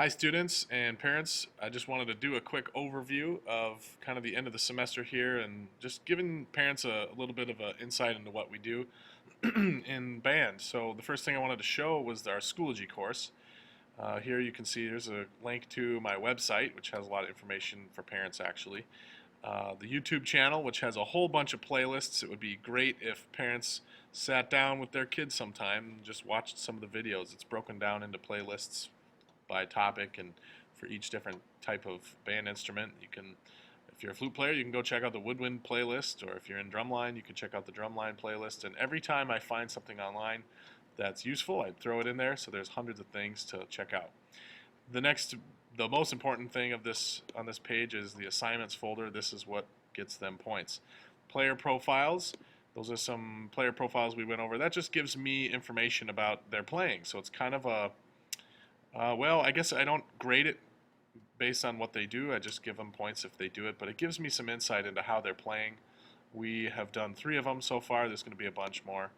Hi students and parents. I just wanted to do a quick overview of kind of the end of the semester here and just giving parents a little bit of an insight into what we do in band. So the first thing I wanted to show was our Schoology course. Here you can see there's a link to my website, which has a lot of information for parents actually. The YouTube channel, which has a whole bunch of playlists. It would be great if parents sat down with their kids sometime and just watched some of the videos. It's broken down into playlists by topic and for each different type of band instrument. You can, if you're a flute player, you can go check out the woodwind playlist, or if you're in drumline, you can check out the drumline playlist. And every time I find something online that's useful, I throw it in there, so there's hundreds of things to check out. The most important thing of this on this page is the assignments folder. This is what gets them points. Player profiles. Those are some player profiles we went over. That just gives me information about their playing. So it's kind of a well, I guess I don't grade it based on what they do. I just give them points if they do it, but it gives me some insight into how they're playing. We have done 3 of them so far. There's going to be a bunch more.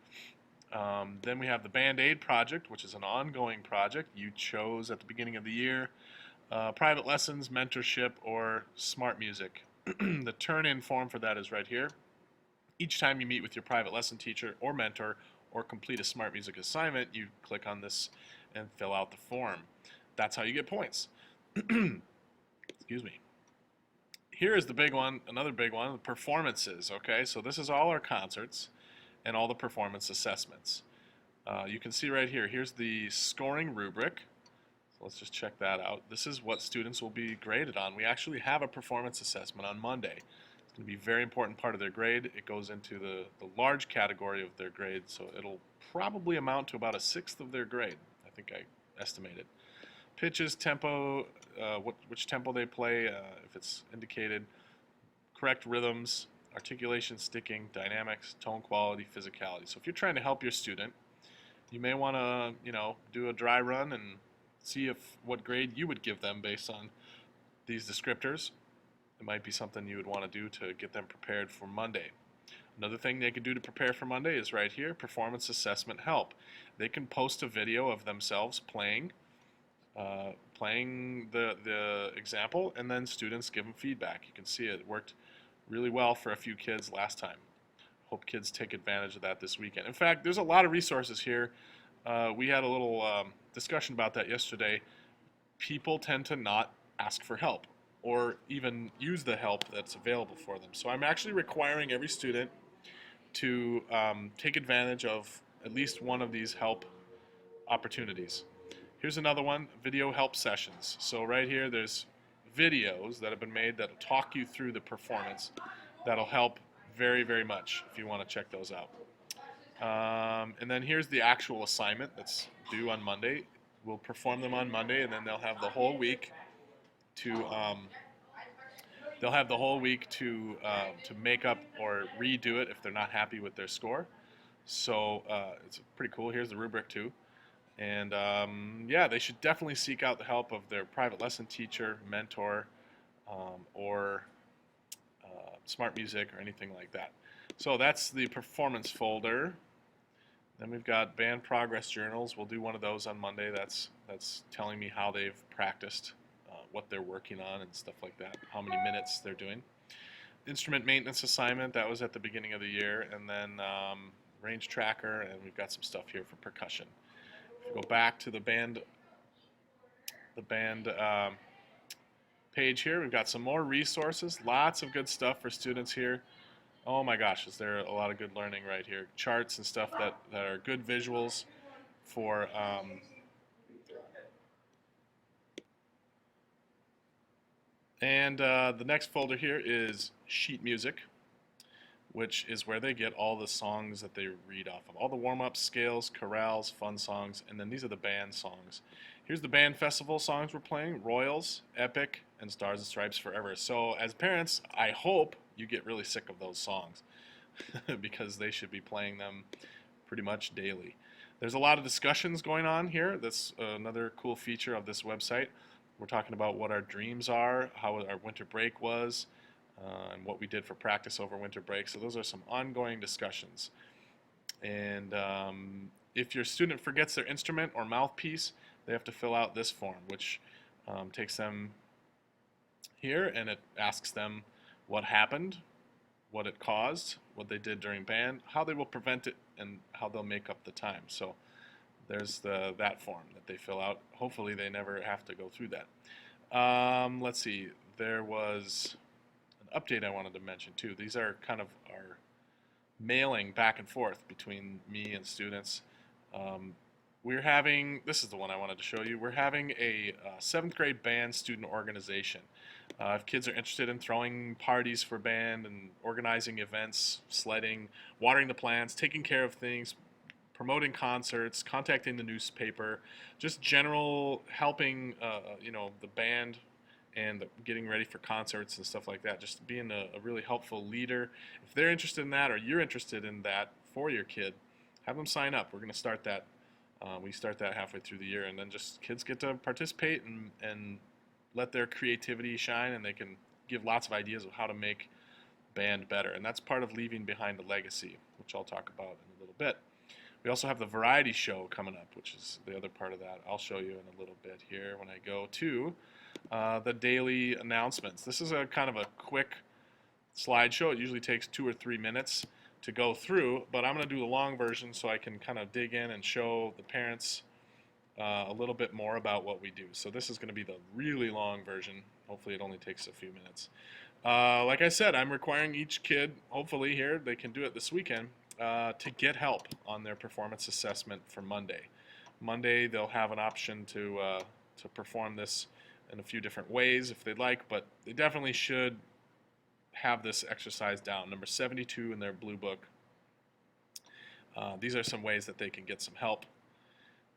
Then we have the Band-Aid project, which is an ongoing project. You chose at the beginning of the year private lessons, mentorship, or smart music. The turn-in form for that is right here. Each time you meet with your private lesson teacher or mentor or complete a smart music assignment, you click on this and fill out the form. That's how you get points. Excuse me. Here is the big one, another big one, the performances. Okay, so this is all our concerts and all the performance assessments. You can see right here, here's the scoring rubric. So let's just check that out. This is what students will be graded on. We actually have a performance assessment on Monday. It's going to be a very important part of their grade. It goes into the large category of their grade, so it'll probably amount to about 1/6 of their grade. I think I estimated. Pitches, tempo, which tempo they play, if it's indicated, correct rhythms, articulation, sticking, dynamics, tone quality, physicality. So if you're trying to help your student, you may want to, do a dry run and see what grade you would give them based on these descriptors. It might be something you would want to do to get them prepared for Monday. Another thing they could do to prepare for Monday is right here, performance assessment help. They can post a video of themselves playing the example, and then students give them feedback. You can see it worked really well for a few kids last time. Hope kids take advantage of that this weekend. In fact, there's a lot of resources here. We had a little discussion about that yesterday. People tend to not ask for help or even use the help that's available for them. So I'm actually requiring every student to take advantage of at least one of these help opportunities. Here's another one, video help sessions. So right here there's videos that have been made that'll talk you through the performance. That'll help very, very much if you want to check those out. And then here's the actual assignment that's due on Monday. We'll perform them on Monday, and then they'll have the whole week to make up or redo it if they're not happy with their score. So it's pretty cool. Here's the rubric too. And yeah, they should definitely seek out the help of their private lesson teacher, mentor, or smart music or anything like that. So that's the performance folder. Then we've got band progress journals. We'll do one of those on Monday. That's telling me how they've practiced, what they're working on and stuff like that, how many minutes they're doing. Instrument maintenance assignment, that was at the beginning of the year. And then range tracker, and we've got some stuff here for percussion. If you go back to the band page here, we've got some more resources, lots of good stuff for students here. Oh my gosh, is there a lot of good learning right here. Charts and stuff that are good visuals for the next folder here is sheet music, which is where they get all the songs that they read off of. All the warm-ups, scales, chorales, fun songs, and then these are the band songs. Here's the band festival songs we're playing, Royals, Epic, and Stars and Stripes Forever. So as parents, I hope you get really sick of those songs because they should be playing them pretty much daily. There's a lot of discussions going on here. That's another cool feature of this website. We're talking about what our dreams are, how our winter break was, and what we did for practice over winter break. So those are some ongoing discussions. And if your student forgets their instrument or mouthpiece, they have to fill out this form, which Takes them here and it asks them what happened, what it caused, what they did during band, how they will prevent it, and how they'll make up the time. So there's that form that they fill out. Hopefully they never have to go through that. Let's see. There was an update I wanted to mention too. These are kind of our mailing back and forth between me and students. We're having, this is the one I wanted to show you, we're having a 7th grade band student organization. If kids are interested in throwing parties for band and organizing events, sledding, watering the plants, taking care of things, promoting concerts, contacting the newspaper, just general helping, the band and getting ready for concerts and stuff like that, just being a really helpful leader. If they're interested in that or you're interested in that for your kid, have them sign up. We're going to start that. We start that halfway through the year, and then just kids get to participate and let their creativity shine, and they can give lots of ideas of how to make band better. And that's part of leaving behind a legacy, which I'll talk about in a little bit. We also have the variety show coming up, which is the other part of that. I'll show you in a little bit here when I go to the daily announcements. This is a kind of a quick slideshow. It usually takes 2 or 3 minutes to go through, but I'm going to do the long version so I can kind of dig in and show the parents a little bit more about what we do. So this is going to be the really long version. Hopefully it only takes a few minutes. Like I said, I'm requiring each kid, hopefully here, they can do it this weekend, to get help on their performance assessment for Monday. Monday they'll have an option to perform this in a few different ways if they'd like, but they definitely should have this exercise down. Number 72 in their blue book. These are some ways that they can get some help.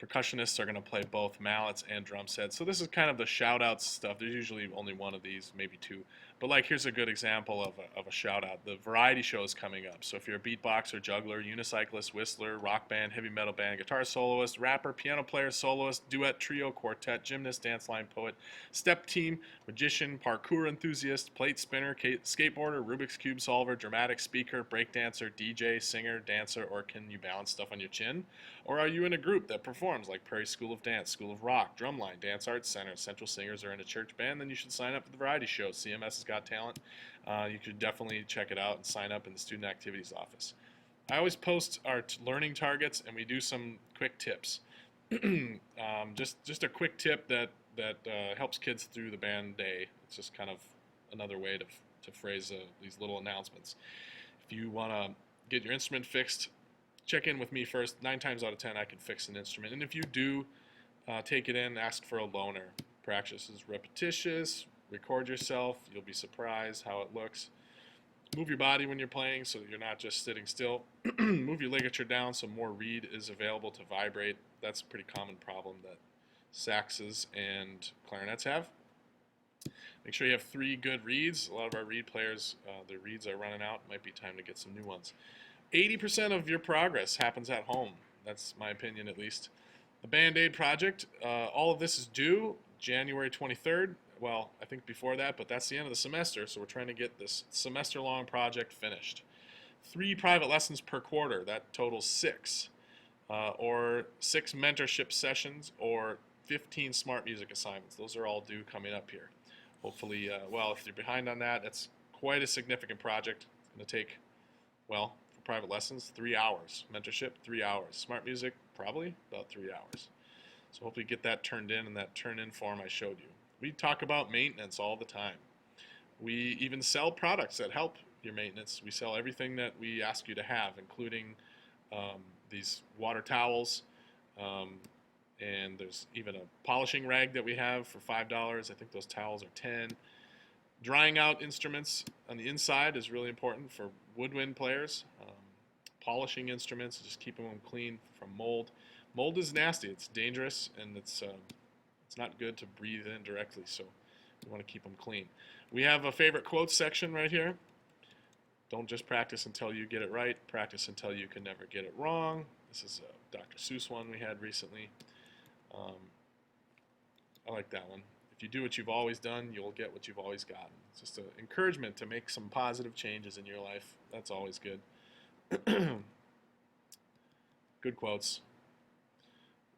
Percussionists are going to play both mallets and drum sets. So this is kind of the shout-out stuff. There's usually only one of these, maybe 2. But like here's a good example of a shout-out. The variety show is coming up. So if you're a beatboxer, juggler, unicyclist, whistler, rock band, heavy metal band, guitar soloist, rapper, piano player, soloist, duet, trio, quartet, gymnast, dance line, poet, step team, magician, parkour enthusiast, plate spinner, skateboarder, Rubik's Cube solver, dramatic speaker, breakdancer, DJ, singer, dancer, or can you balance stuff on your chin? Or are you in a group that performs like Prairie School of Dance, School of Rock, Drumline, Dance Arts Center, Central Singers, or in a church band? Then you should sign up for the variety show. CMS has got talent. You could definitely check it out and sign up in the Student Activities Office. I always post our learning targets, and we do some quick tips. Just a quick tip that helps kids through the band day. It's just kind of another way to phrase these little announcements. If you want to get your instrument fixed, check in with me first. 9 times out of 10, I can fix an instrument. And if you do, take it in, ask for a loaner. Practice is repetitious. Record yourself. You'll be surprised how it looks. Move your body when you're playing so that you're not just sitting still. Move your ligature down so more reed is available to vibrate. That's a pretty common problem that saxes and clarinets have. Make sure you have 3 good reeds. A lot of our reed players, their reeds are running out. Might be time to get some new ones. 80% of your progress happens at home. That's my opinion, at least. The Band-Aid project, all of this is due January 23rd. Well, I think before that, but that's the end of the semester, so we're trying to get this semester-long project finished. 3 private lessons per quarter, that totals 6. Or 6 mentorship sessions, or 15 smart music assignments. Those are all due coming up here. Hopefully, if you're behind on that, it's quite a significant project. It's going to take, for private lessons, 3 hours. Mentorship, 3 hours. Smart music, probably about 3 hours. So hopefully get that turned in that turn-in form I showed you. We talk about maintenance all the time. We even sell products that help your maintenance. We sell everything that we ask you to have, including these water towels, and there's even a polishing rag that we have for $5. I think those towels are 10. Drying out instruments on the inside is really important for woodwind players. Polishing instruments, just keeping them clean from mold. Mold is nasty. It's dangerous, and it's not good to breathe in directly, so we want to keep them clean. We have a favorite quotes section right here. Don't just practice until you get it right. Practice until you can never get it wrong. This is a Dr. Seuss one we had recently. I like that one. If you do what you've always done, you'll get what you've always gotten. It's just an encouragement to make some positive changes in your life. That's always good. Good quotes.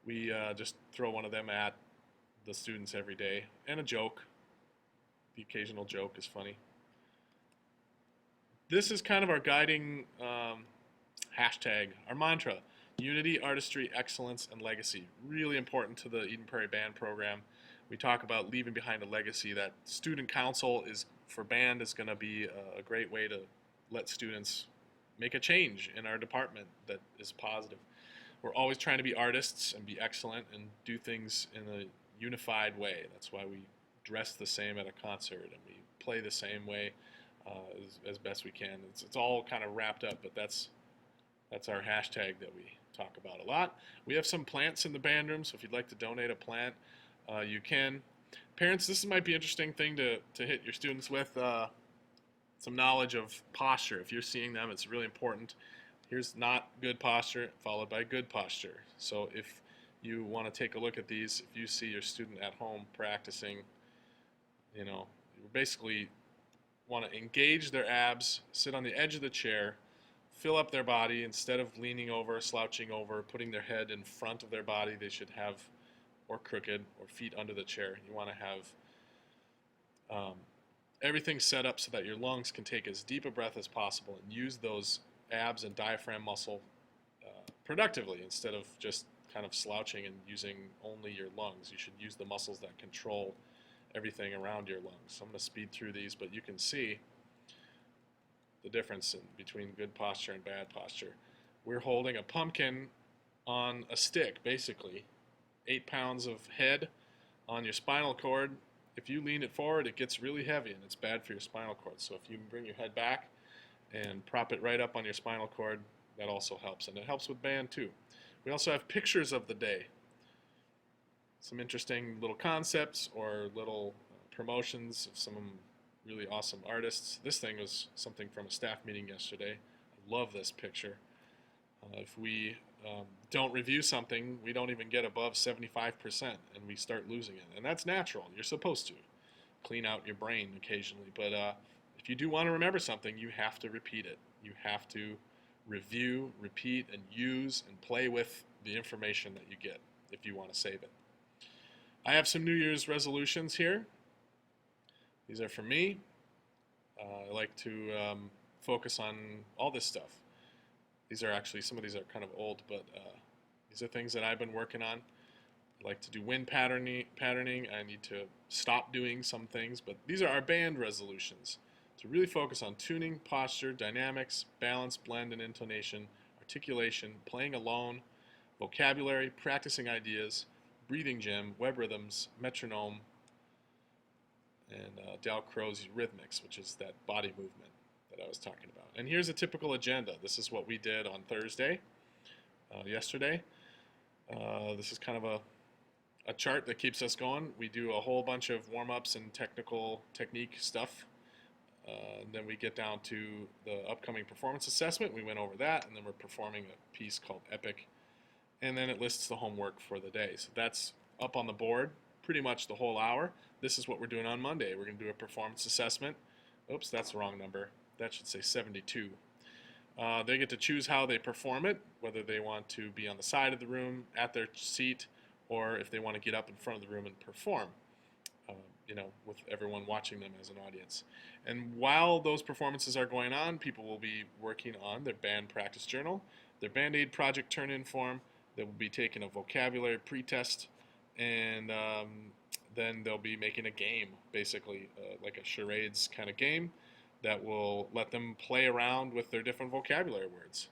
We just throw one of them at the students every day, and a joke. The occasional joke is funny. This is kind of our guiding hashtag, our mantra: unity, artistry, excellence, and legacy. Really important to the Eden Prairie Band program. We talk about leaving behind a legacy. That student council is for band is going to be a great way to let students make a change in our department that is positive. We're always trying to be artists and be excellent and do things in a unified way. That's why we dress the same at a concert and we play the same way as best we can. It's all kind of wrapped up, but that's our hashtag that we talk about a lot. We have some plants in the band room, so if you'd like to donate a plant, you can. Parents, this might be an interesting thing to hit your students with, some knowledge of posture. If you're seeing them, it's really important. Here's not good posture, followed by good posture. So if you want to take a look at these, if you see your student at home practicing, you basically want to engage their abs, sit on the edge of the chair, fill up their body instead of leaning over, slouching over, putting their head in front of their body. They should have, or crooked, or feet under the chair. You want to have everything set up so that your lungs can take as deep a breath as possible and use those abs and diaphragm muscle productively instead of just kind of slouching and using only your lungs. You should use the muscles that control everything around your lungs. So I'm going to speed through these, but you can see the difference between good posture and bad posture. We're holding a pumpkin on a stick, basically. 8 pounds of head on your spinal cord. If you lean it forward, it gets really heavy and it's bad for your spinal cord. So if you bring your head back and prop it right up on your spinal cord, that also helps. And it helps with band too. We also have pictures of the day. Some interesting little concepts or little promotions of some really awesome artists. This thing was something from a staff meeting yesterday. I love this picture. If we don't review something, we don't even get above 75% and we start losing it. And that's natural. You're supposed to clean out your brain occasionally. But if you do want to remember something, you have to repeat it. You have to review, repeat, and use and play with the information that you get if you want to save it. I have some New Year's resolutions here. These are for me. I like to focus on all this stuff. These are actually, some of these are kind of old, but these are things that I've been working on. I like to do wind patterning. I need to stop doing some things, but these are our band resolutions. To really focus on tuning, posture, dynamics, balance, blend, and intonation, articulation, playing alone, vocabulary, practicing ideas, breathing gym, web rhythms, metronome, and Dal Crow's rhythmics, which is that body movement that I was talking about. And here's a typical agenda. This is what we did on Thursday, yesterday. This is kind of a chart that keeps us going. We do a whole bunch of warm-ups and technical technique stuff. Then we get down to the upcoming performance assessment. We went over that, and then we're performing a piece called Epic. And then it lists the homework for the day. So that's up on the board pretty much the whole hour. This is what we're doing on Monday. We're going to do a performance assessment. Oops, that's the wrong number. That should say 72. They get to choose how they perform it, whether they want to be on the side of the room, at their seat, or if they want to get up in front of the room and perform, with everyone watching them as an audience. And while those performances are going on, people will be working on their band practice journal, their Band-Aid project turn-in form. They will be taking a vocabulary pre-test, and then they'll be making a game, basically like a charades kind of game that will let them play around with their different vocabulary words.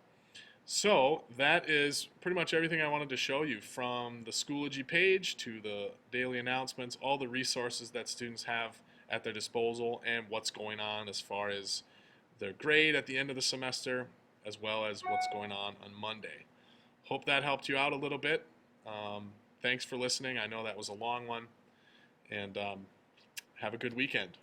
So that is pretty much everything I wanted to show you, from the Schoology page to the daily announcements, all the resources that students have at their disposal, and what's going on as far as their grade at the end of the semester, as well as what's going on Monday. Hope that helped you out a little bit. Thanks for listening. I know that was a long one, and have a good weekend.